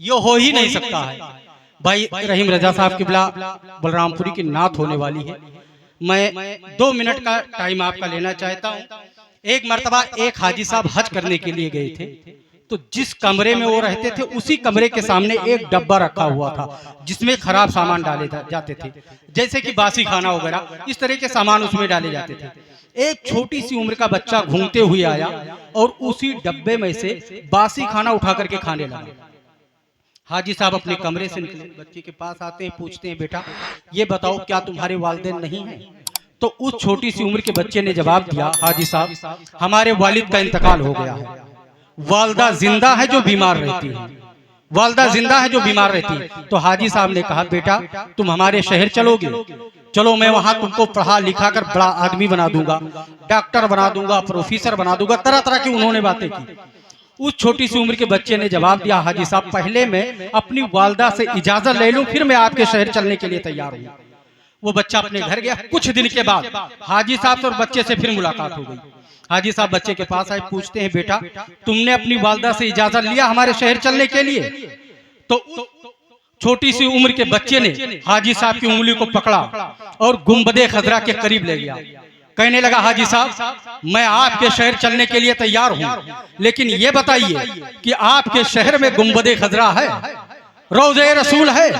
ये हो ही नहीं सकता है। भाई रहीम रजा साहब किबला बलरामपुरी की नात होने वाली है। मैं 2 मिनट का टाइम आपका लेना चाहता हूँ। एक मर्तबा एक हाजी साहब हज करने के लिए गए थे, तो जिस कमरे में वो रहते थे उसी कमरे के सामने एक डब्बा रखा हुआ था जिसमें खराब सामान डाले जाते थे, जैसे कि बासी खाना वगैरह, इस तरह के सामान उसमें डाले जाते थे। एक छोटी सी उम्र का बच्चा घूमते हुए आया और उसी डब्बे में से बासी खाना उठा करके खाने लगा। हाजी साहब अपने कमरे से निकले, बच्चे के पास आते हैं, पूछते हैं, बेटा ये बताओ क्या तुम्हारे वालिदैन नहीं हैं? तो उस छोटी सी उम्र के बच्चे ने जवाब दिया, हाजी साहब हमारे वालिद का इंतकाल हो गया है, वालदा जिंदा है जो बीमार रहती है, वालदा जिंदा है जो बीमार रहती है। तो हाजी साहब ने कहा, बेटा तुम हमारे शहर चलोगे? चलो मैं वहां तुमको पढ़ा लिखा कर बड़ा आदमी बना दूंगा, डॉक्टर बना दूंगा, प्रोफेसर बना दूंगा, तरह तरह की उन्होंने बातें की। उस छोटी सी उम्र के बच्चे ने जवाब दिया, हाजी साहब पहले मैं अपनी वालदा से इजाजत ले लूं, फिर मैं आपके शहर चलने के लिए तैयार हूं। वो बच्चा अपने घर गया। कुछ दिन के बाद हाजी साहब और बच्चे से फिर मुलाकात हो गई। हाजी साहब बच्चे के पास आए, पूछते हैं, बेटा तुमने अपनी वालदा से इजाजत लिया हमारे शहर चलने के लिए? तो छोटी सी उम्र के बच्चे ने हाजी साहब की उंगली को पकड़ा और गुंबदे खजरा के करीब ले गया। कहने लगा, हाजी साहब मैं आपके शहर चलने के लिए तैयार हूं, लेकिन ये बताइए कि आपके शहर में गुंबदे खजरा है, रोज़े रसूल है,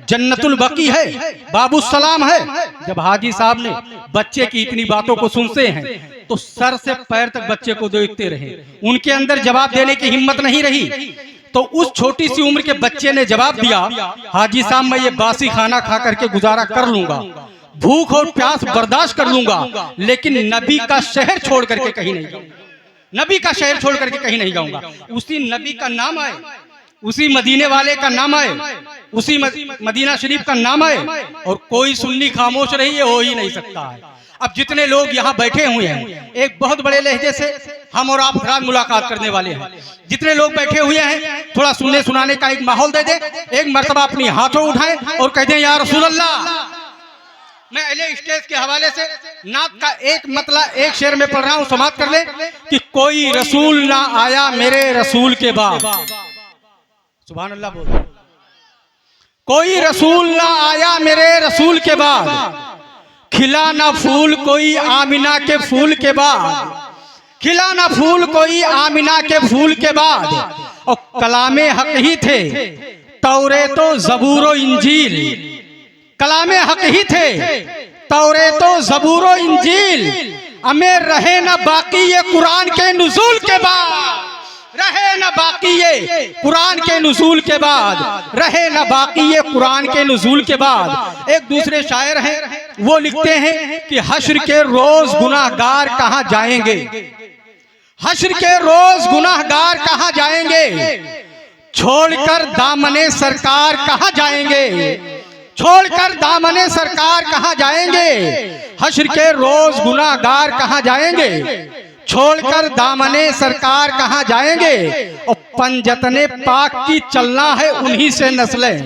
जन्नतुल बकी है, बाबुस सलाम है? जब हाजी साहब ने बच्चे की इतनी बातों को सुनते हैं तो सर से पैर तक बच्चे को देखते रहे, उनके अंदर जवाब देने की हिम्मत नहीं रही। तो उस छोटी सी उम्र के बच्चे ने जवाब दिया, हाजी साहब मैं ये बासी खाना खा करके गुजारा कर लूंगा, भूख और प्यास बर्दाश्त कर लूंगा, लेकिन नबी का शहर छोड़ करके कहीं नहीं जाऊंगा, नबी का शहर छोड़ करके कहीं नहीं जाऊंगा। उसी नबी का नाम आए, उसी मदीने वाले का नाम आए, उसी मदीना शरीफ का नाम आए और कोई सुन्नी खामोश रही, ये हो ही नहीं सकता है। अब जितने लोग यहाँ बैठे हुए हैं, एक बहुत बड़े लहजे से हम और आप रात मुलाकात करने वाले हैं, जितने लोग बैठे हुए हैं थोड़ा सुनने सुनाने का एक माहौल दे दे, एक मर्तबा अपनी हाथों उठाएं और कह दें, या रसूल अल्लाह। मैं अले स्टेज के हवाले से नात का एक मतलब एक शेर में पढ़ रहा हूं, समाप्त कर ले कि कोई रसूल ना आया मेरे रसूल के बाद, सुभान अल्लाह बोल, कोई रसूल ना आया मेरे रसूल के बाद, खिला ना फूल कोई आमिना के फूल के बाद, खिला ना फूल कोई आमिना के फूल के बाद, और कलामे हक ही थे तौरेतो ज़बूरो इंजील, कलामे हक ही थे तौरेतो ज़बूरो इंजील, हमें रहे ना बाकी ये कुरान के नुज़ूल के बाद, रहे ना बाकी ये कुरान के नुज़ूल के बाद, रहे ना बाकी ये कुरान के नुज़ूल के बाद। एक दूसरे शायर हैं, वो लिखते हैं कि हश्र के रोज गुनाहगार कहाँ जाएंगे, हश्र के रोज गुनाहगार कहाँ जाएंगे, छोड़कर दामने सरकार कहाँ जाएंगे, छोड़कर दामने सरकार कहाँ जाएंगे, हश्र के रोज गुनाहगार कहाँ जाएंगे, छोड़कर दामने सरकार कहाँ जाएंगे, और पंजतने पाक की चलना है उन्हीं से नस्लें,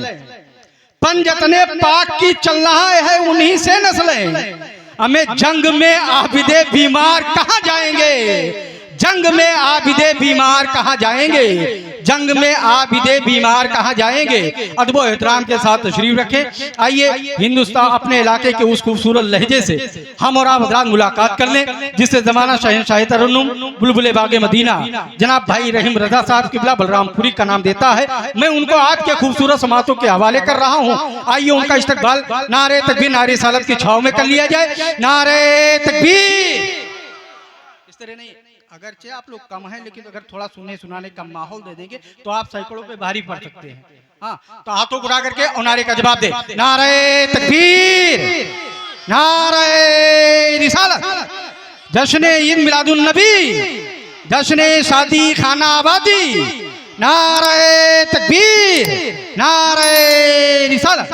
पंजतने पाक की चलना है उन्हीं से नस्लें, हमें जंग में आबिदे बीमार कहाँ जाएंगे, जंग में आबिदे बीमार कहाँ जाएंगे, जंग में आबिदे बीमार कहाँ जाएंगे। अदब और एहतराम के साथ तशरीफ रखें। आइए हिंदुस्तान अपने इलाके के उस खूबसूरत लहजे से हम और आप हज़रात मुलाकात कर लें जिससे ज़माना शहंशाह तरन्नुम बुलबुल बागे मदीना जनाब भाई रहीम रजा साहब किबला बलरामपुरी का नाम देता है। मैं उनको आज के खूबसूरत समातों के हवाले कर रहा हूँ। आइए उनका इस्तकबाल नारे तकबीर नारे सालत की छाव में कर लिया जाए। नारे तकबीर। इस तरह नहीं, अगरचे आप लोग कम हैं लेकिन अगर थोड़ा सुनने सुनाने का माहौल दे देंगे तो आप सैकड़ों पे भारी पड़ सकते हैं। हाँ, तो हाथों को उठा करके और नारे का जवाब दे। नारे तकबीर, नारे रिसालत, जश्न ईद मिलादुन नबी, जश्न शादी खाना आबादी, नारे तकबीर, नारे रिसालत।